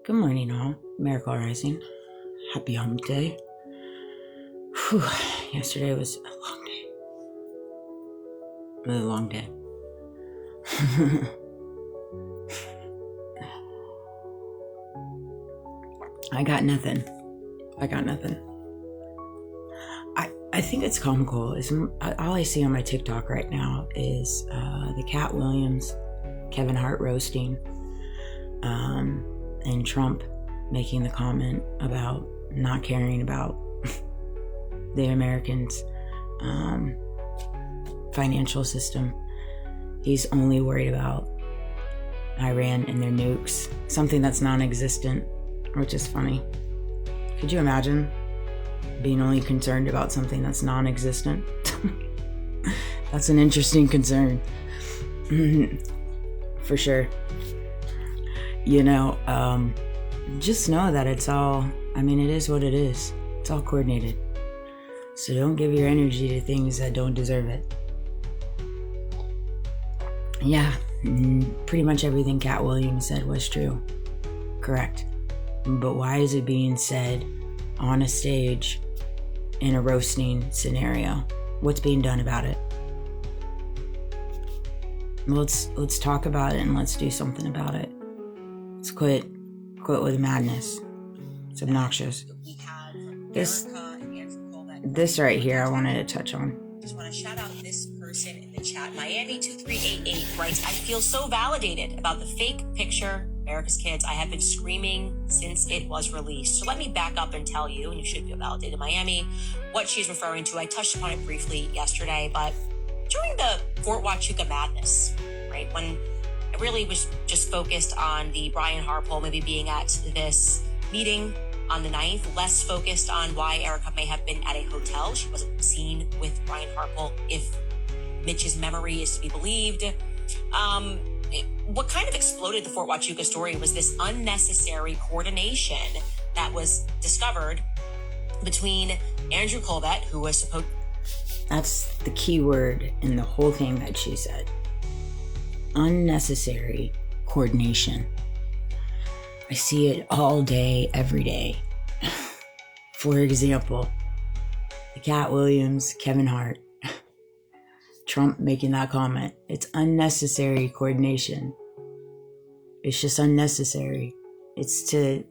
Good morning, all. Miracle Rising. Happy Hump Day. Whew. Yesterday was a long day. Really long day. I got nothing. I think it's comical. All I see on my TikTok right now is the Cat Williams, Kevin Hart roasting, and Trump making the comment about not caring about the Americans' financial system. He's only worried about Iran and their nukes, something that's non-existent, which is funny. Could you imagine being only concerned about something that's non-existent? That's an interesting concern. For sure. Just know that it is what it is. It's all coordinated. So don't give your energy to things that don't deserve it. Yeah, pretty much everything Cat Williams said was true. Correct. But why is it being said on a stage in a roasting scenario? What's being done about it? Let's talk about it and let's do something about it. Let's quit with madness. It's obnoxious. This right here I wanted to touch on. Just want to shout out this person in the chat. Miami2388 writes, I feel so validated about the fake picture, America's Kids. I have been screaming since it was released. So let me back up and tell you, and you should feel validated, Miami, what she's referring to. I touched upon it briefly yesterday, but during the Fort Huachuca madness, right, when it really was just focused on the Brian Harpole maybe being at this meeting on the 9th, less focused on why Erica may have been at a hotel. She wasn't seen with Brian Harpole, if Mitch's memory is to be believed. What kind of exploded the Fort Huachuca story was this unnecessary coordination that was discovered between Andrew Colbert, who was supposed... That's the key word in the whole thing that she said. Unnecessary coordination. I see it all day, every day. For example, the Cat Williams, Kevin Hart, Trump making that comment. It's unnecessary coordination. It's just unnecessary. It's to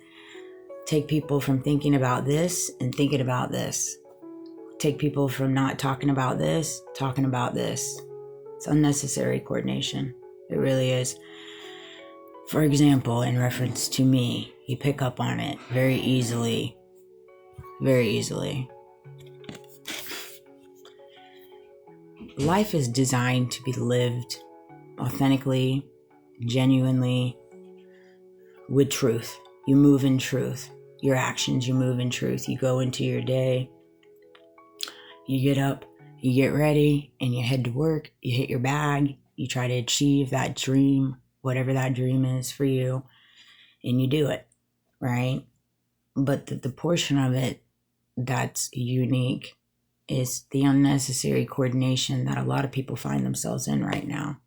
take people from thinking about this and thinking about this. Take people from not talking about this, talking about this. It's unnecessary coordination. It really is. For example, in reference to me, you pick up on it very easily. Very easily. Life is designed to be lived authentically, genuinely, with truth. You move in truth. Your actions, you move in truth. You go into your day. You get up, you get ready, and you head to work. You hit your bag. You try to achieve that dream, whatever that dream is for you, and you do it, right? But the portion of it that's unique is the unnecessary coordination that a lot of people find themselves in right now.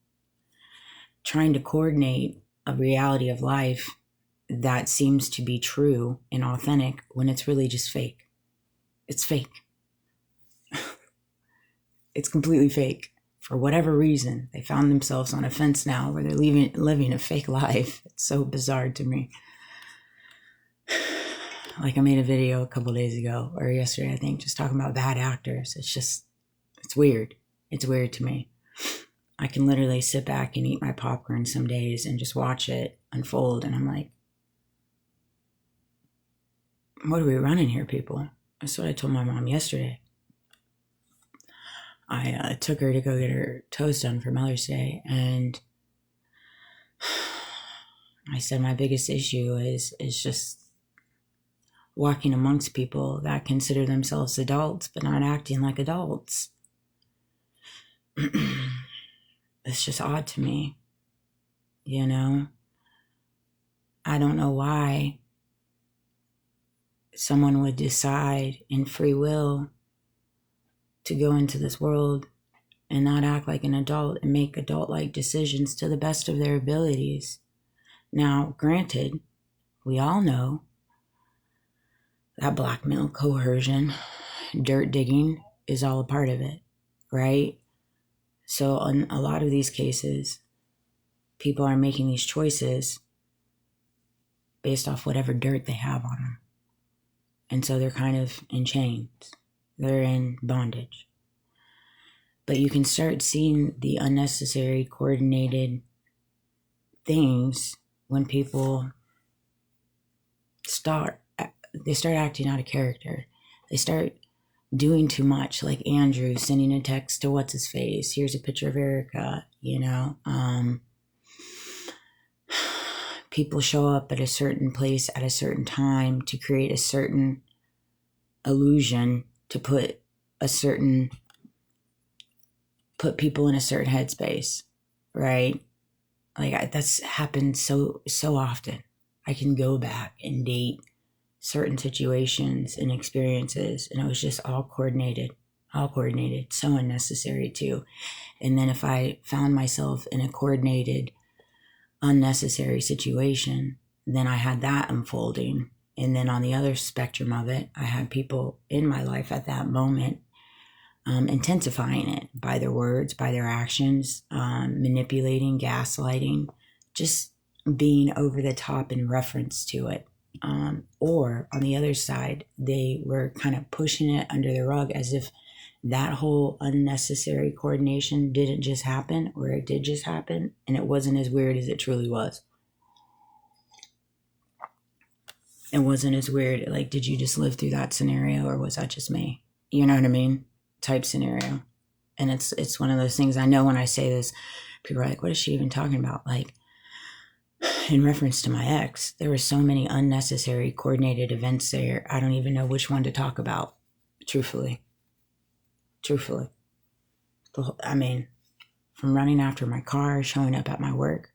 Trying to coordinate a reality of life that seems to be true and authentic when it's really just fake. It's fake. It's completely fake. For whatever reason, they found themselves on a fence now where they're living a fake life. It's so bizarre to me. Like I made a video a couple days ago, or yesterday, I think, just talking about bad actors. It's weird. It's weird to me. I can literally sit back and eat my popcorn some days and just watch it unfold. And I'm like, what are we running here, people? That's what I told my mom yesterday. I took her to go get her toes done for Mother's Day, and I said my biggest issue is just walking amongst people that consider themselves adults but not acting like adults. It's just odd to me, you know? I don't know why someone would decide in free will to go into this world and not act like an adult and make adult-like decisions to the best of their abilities. Now, granted, we all know that blackmail, coercion, dirt digging is all a part of it, right? So in a lot of these cases, people are making these choices based off whatever dirt they have on them. And so they're kind of in chains. They're in bondage. But you can start seeing the unnecessary coordinated things when people start acting out of character. They start doing too much, like Andrew sending a text to what's his face. Here's a picture of Erica, people show up at a certain place at a certain time to create a certain illusion, to put people in a certain headspace, right? Like that's happened so often. I can go back and date certain situations and experiences, and it was just all coordinated, so unnecessary too. And then if I found myself in a coordinated, unnecessary situation, then I had that unfolding. And then on the other spectrum of it, I had people in my life at that moment intensifying it by their words, by their actions, manipulating, gaslighting, just being over the top in reference to it. Or on the other side, they were kind of pushing it under the rug as if that whole unnecessary coordination didn't just happen, or it did just happen, and it wasn't as weird as it truly was. It wasn't as weird. Like, did you just live through that scenario, or was that just me? You know what I mean? Type scenario. And it's one of those things. I know when I say this, people are like, what is she even talking about? Like, in reference to my ex, there were so many unnecessary coordinated events there. I don't even know which one to talk about, truthfully. I mean, from running after my car, showing up at my work.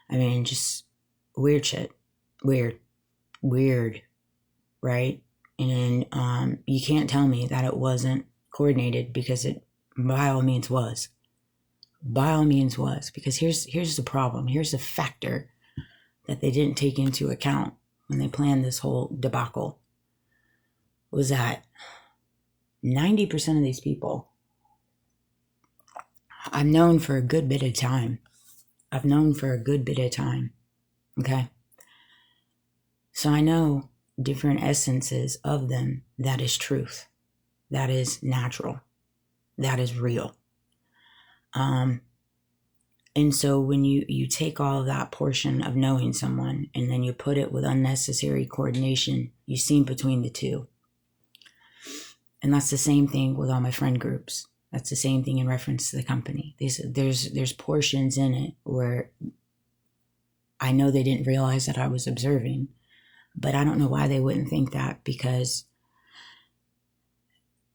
I mean, just weird shit. Weird, right? And you can't tell me that it wasn't coordinated, because it by all means was. Because here's the problem. Here's the factor that they didn't take into account when they planned this whole debacle, was that 90% of these people I've known for a good bit of time. Okay? So I know different essences of them. That is truth. That is natural. That is real. And so when you take all of that portion of knowing someone and then you put it with unnecessary coordination, you see between the two. And that's the same thing with all my friend groups. That's the same thing in reference to the company. There's portions in it where I know they didn't realize that I was observing, but I don't know why they wouldn't think that, because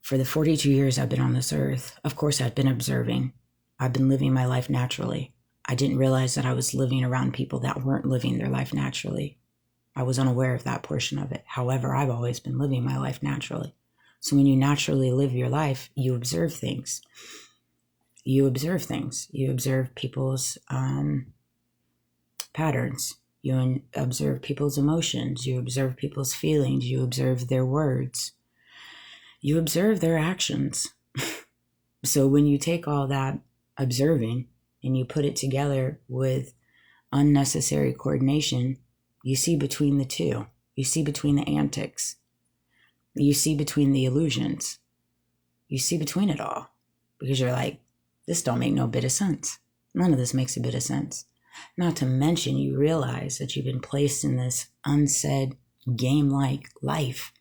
for the 42 years I've been on this earth, of course I've been observing. I've been living my life naturally. I didn't realize that I was living around people that weren't living their life naturally. I was unaware of that portion of it. However, I've always been living my life naturally. So when you naturally live your life, you observe things. You observe people's patterns. You observe people's emotions. You observe people's feelings. You observe their words. You observe their actions. So when you take all that observing and you put it together with unnecessary coordination, you see between the two. You see between the antics. You see between the illusions. You see between it all. Because you're like, this don't make no bit of sense. None of this makes a bit of sense. Not to mention, you realize that you've been placed in this unsaid game-like life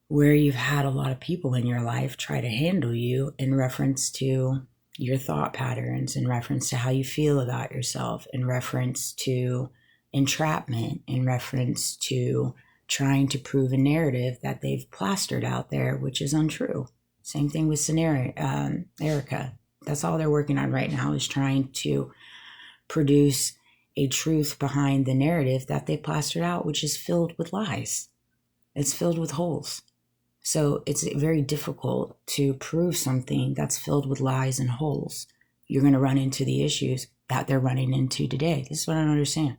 where you've had a lot of people in your life try to handle you in reference to your thought patterns, in reference to how you feel about yourself, in reference to entrapment, in reference to trying to prove a narrative that they've plastered out there, which is untrue. Same thing with Erica. That's all they're working on right now, is trying to produce a truth behind the narrative that they plastered out, which is filled with lies. It's filled with holes. So it's very difficult to prove something that's filled with lies and holes. You're going to run into the issues that they're running into today. This is what I don't understand.